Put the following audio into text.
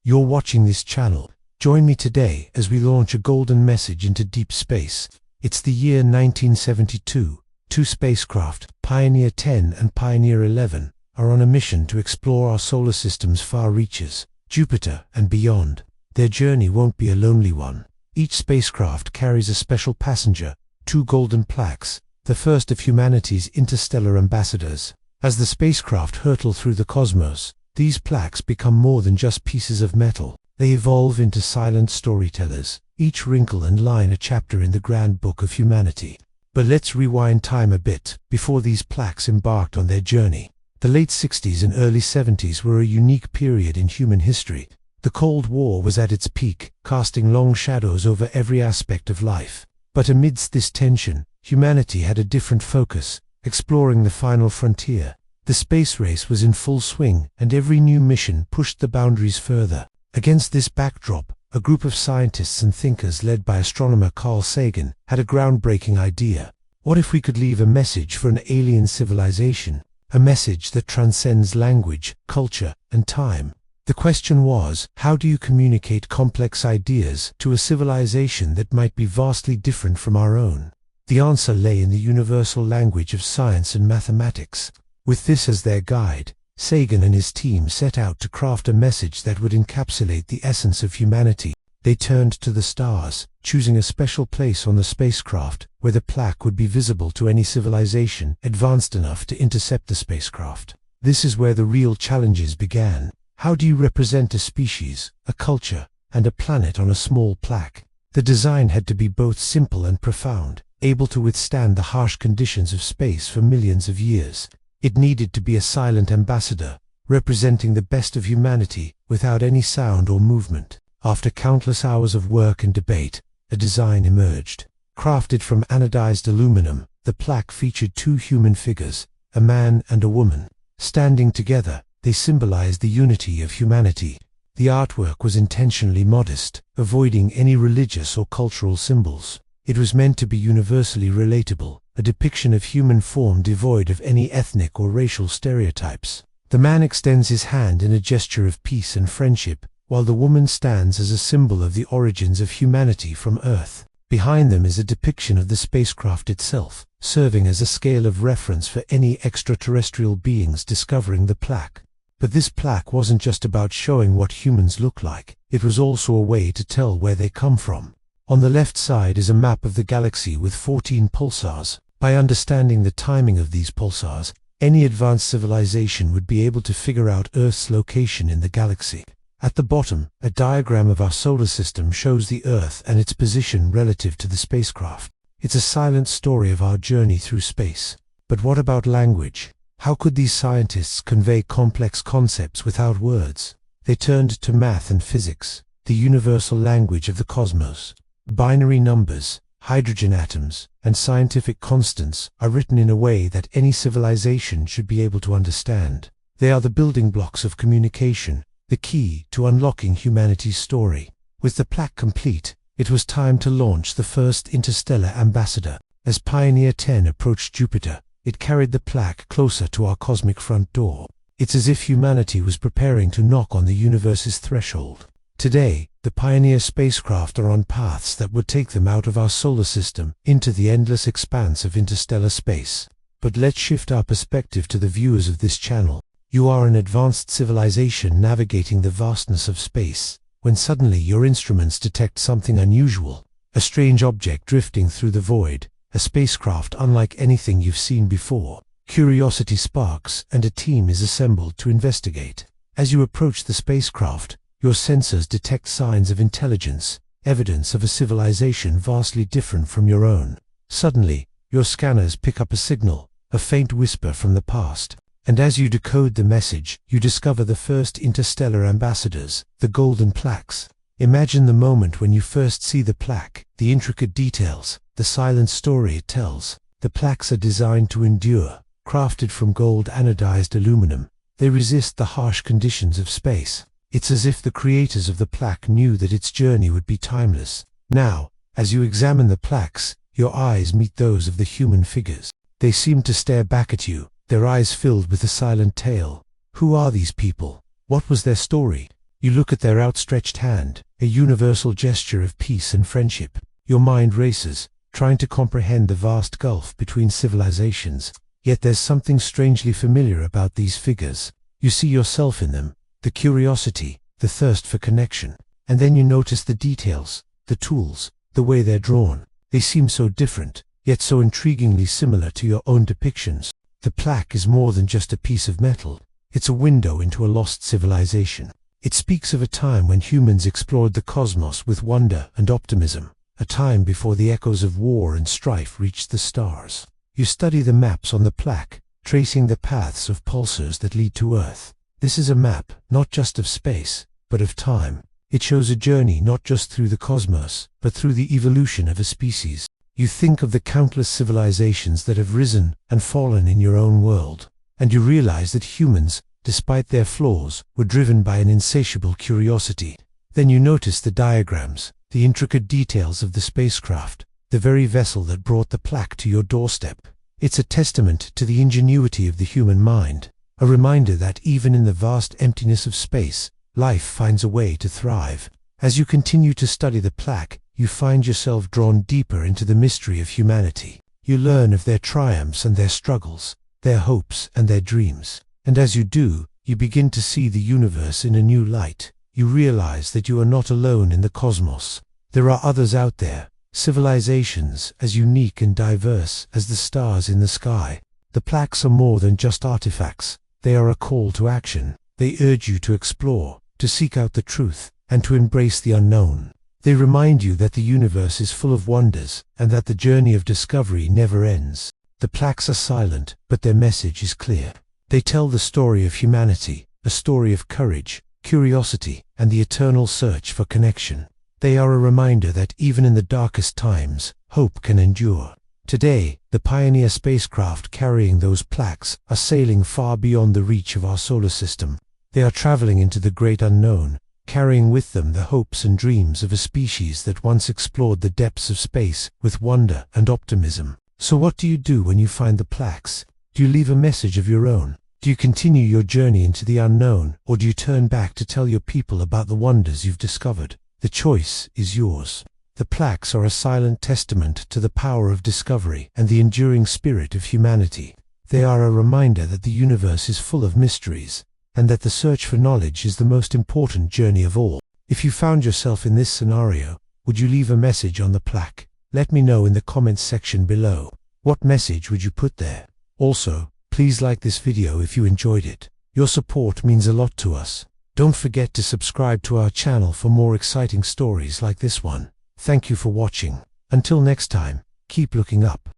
You're watching this channel. Join me today as we launch a golden message into deep space. It's the year 1972. Two spacecraft, Pioneer 10 and Pioneer 11, are on a mission to explore our solar system's far reaches, Jupiter and beyond. Their journey won't be a lonely one. Each spacecraft carries a special passenger, two golden plaques, the first of humanity's interstellar ambassadors. As the spacecraft hurtle through the cosmos, these plaques become more than just pieces of metal. They evolve into silent storytellers, each wrinkle and line a chapter in the grand book of humanity. But let's rewind time a bit, before these plaques embarked on their journey. The late 60s and early 70s were a unique period in human history. The Cold War was at its peak, casting long shadows over every aspect of life. But amidst this tension, humanity had a different focus, exploring the final frontier. The space race was in full swing, and every new mission pushed the boundaries further. Against this backdrop, a group of scientists and thinkers led by astronomer Carl Sagan had a groundbreaking idea. What if we could leave a message for an alien civilization? A message that transcends language, culture, and time. The question was, how do you communicate complex ideas to a civilization that might be vastly different from our own? The answer lay in the universal language of science and mathematics. With this as their guide, Sagan and his team set out to craft a message that would encapsulate the essence of humanity. They turned to the stars, choosing a special place on the spacecraft where the plaque would be visible to any civilization advanced enough to intercept the spacecraft. This is where the real challenges began. How do you represent a species, a culture, and a planet on a small plaque? The design had to be both simple and profound, able to withstand the harsh conditions of space for millions of years. It needed to be a silent ambassador, representing the best of humanity without any sound or movement. After countless hours of work and debate, a design emerged. Crafted from anodized aluminum, the plaque featured two human figures, a man and a woman. Standing together, they symbolized the unity of humanity. The artwork was intentionally modest, avoiding any religious or cultural symbols. It was meant to be universally relatable, a depiction of human form devoid of any ethnic or racial stereotypes. The man extends his hand in a gesture of peace and friendship, while the woman stands as a symbol of the origins of humanity from Earth. Behind them is a depiction of the spacecraft itself, serving as a scale of reference for any extraterrestrial beings discovering the plaque. But this plaque wasn't just about showing what humans look like, it was also a way to tell where they come from. On the left side is a map of the galaxy with 14 pulsars. By understanding the timing of these pulsars, any advanced civilization would be able to figure out Earth's location in the galaxy. At the bottom, a diagram of our solar system shows the Earth and its position relative to the spacecraft. It's a silent story of our journey through space. But what about language? How could these scientists convey complex concepts without words? They turned to math and physics, the universal language of the cosmos. Binary numbers, hydrogen atoms, and scientific constants are written in a way that any civilization should be able to understand. They are the building blocks of communication, the key to unlocking humanity's story. With the plaque complete, it was time to launch the first interstellar ambassador. As Pioneer 10 approached Jupiter, it carried the plaque closer to our cosmic front door. It's as if humanity was preparing to knock on the universe's threshold. Today, the Pioneer spacecraft are on paths that would take them out of our solar system into the endless expanse of interstellar space. But let's shift our perspective to the viewers of this channel. You are an advanced civilization navigating the vastness of space, when suddenly your instruments detect something unusual. A strange object drifting through the void, a spacecraft unlike anything you've seen before. Curiosity sparks, and a team is assembled to investigate. As you approach the spacecraft, your sensors detect signs of intelligence, evidence of a civilization vastly different from your own. Suddenly, your scanners pick up a signal, a faint whisper from the past. And as you decode the message, you discover the first interstellar ambassadors, the golden plaques. Imagine the moment when you first see the plaque, the intricate details, the silent story it tells. The plaques are designed to endure, crafted from gold anodized aluminum. They resist the harsh conditions of space. It's as if the creators of the plaque knew that its journey would be timeless. Now, as you examine the plaques, your eyes meet those of the human figures. They seem to stare back at you, their eyes filled with a silent tale. Who are these people? What was their story? You look at their outstretched hand, a universal gesture of peace and friendship. Your mind races, trying to comprehend the vast gulf between civilizations. Yet there's something strangely familiar about these figures. You see yourself in them, the curiosity, the thirst for connection. And then you notice the details, the tools, the way they're drawn. They seem so different, yet so intriguingly similar to your own depictions. The plaque is more than just a piece of metal. It's a window into a lost civilization. It speaks of a time when humans explored the cosmos with wonder and optimism, a time before the echoes of war and strife reached the stars. You study the maps on the plaque, tracing the paths of pulsars that lead to Earth. This is a map, not just of space, but of time. It shows a journey not just through the cosmos, but through the evolution of a species. You think of the countless civilizations that have risen and fallen in your own world, and you realize that humans, despite their flaws, were driven by an insatiable curiosity. Then you notice the diagrams, the intricate details of the spacecraft, the very vessel that brought the plaque to your doorstep. It's a testament to the ingenuity of the human mind, a reminder that even in the vast emptiness of space, life finds a way to thrive. As you continue to study the plaque, you find yourself drawn deeper into the mystery of humanity. You learn of their triumphs and their struggles, their hopes and their dreams. And as you do, you begin to see the universe in a new light. You realize that you are not alone in the cosmos. There are others out there, civilizations as unique and diverse as the stars in the sky. The plaques are more than just artifacts. They are a call to action. They urge you to explore, to seek out the truth, and to embrace the unknown. They remind you that the universe is full of wonders, and that the journey of discovery never ends. The plaques are silent, but their message is clear. They tell the story of humanity, a story of courage, curiosity, and the eternal search for connection. They are a reminder that even in the darkest times, hope can endure. Today, the Pioneer spacecraft carrying those plaques are sailing far beyond the reach of our solar system. They are traveling into the great unknown, carrying with them the hopes and dreams of a species that once explored the depths of space with wonder and optimism. So what do you do when you find the plaques? Do you leave a message of your own? Do you continue your journey into the unknown, or do you turn back to tell your people about the wonders you've discovered? The choice is yours. The plaques are a silent testament to the power of discovery and the enduring spirit of humanity. They are a reminder that the universe is full of mysteries, and that the search for knowledge is the most important journey of all. If you found yourself in this scenario, would you leave a message on the plaque? Let me know in the comments section below. What message would you put there? Also, please like this video if you enjoyed it. Your support means a lot to us. Don't forget to subscribe to our channel for more exciting stories like this one. Thank you for watching. Until next time, keep looking up.